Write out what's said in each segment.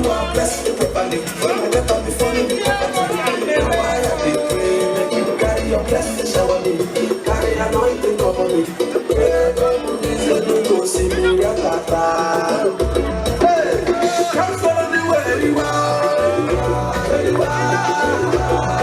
you are blessed with properly. When I get up before you, now why I be praying, make you carry your blessing, shower me, carry anointing over me. Pray, God, please let me go see me, Yatata. Hey, come follow me where you are, where you are.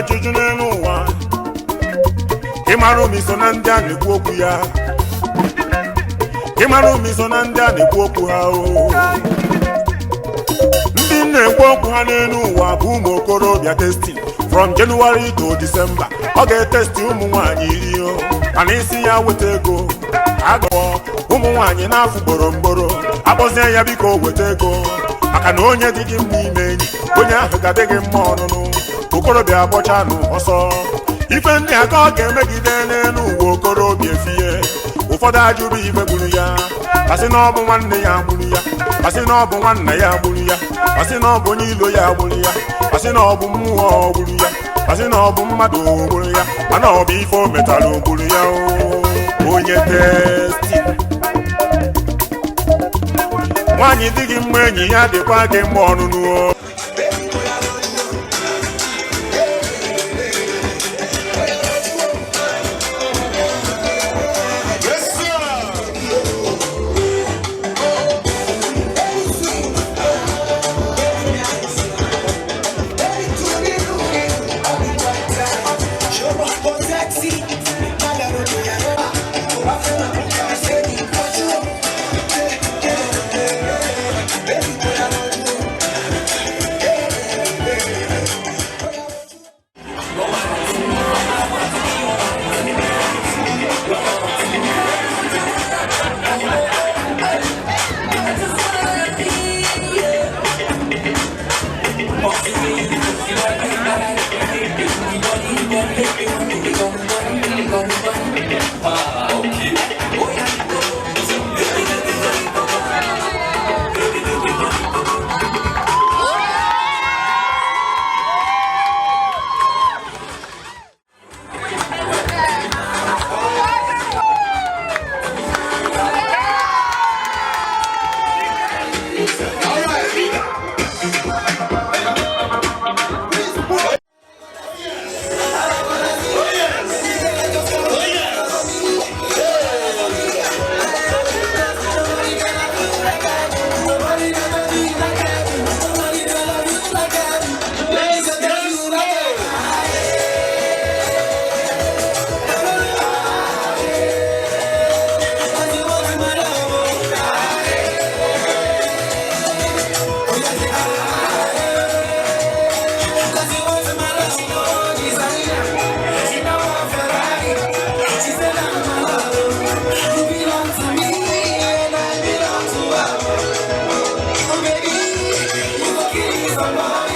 Ajụjụ n'elu ụwa ịmara omiso na ndị a na-ekwu okwu ya ịmara omiso na ndị a na-ekwu okwu ha ndị na-ekwu okwu ha n'elu ụwa bụ ụmụ okorobịa testing from January to December ọ ga-etesti ụmụ nwaanyị iri mana isi ya weta ego agụọ ụmụ nwaanyị n'afọ gboro akpọzie ya biko weta ego maka na onye dị gị mma ime enyi onye ahụ ga-adị gị mma ọnụnụ okorobịa agbọchanụ ọsọ ife ndị aka ọ ga-emegide n'elu uwe okorobịa efie ụfọdụ ajụrụ ife gburu ya asị na ọ bụ nwanne ya gburu ya asị na ọ bụ nwanna ya gburu ya asị na ọ bụ onye ilo ya gburu ya asị na ọ bụ mmụọ gburu ya asị na ọ bụ mmadụ gburu ya mana ọ bụ ife o metara gburu ya onye testi nwaanyị dị gị mma enyi ya dịkwa gị mma ọnụnụ Mama.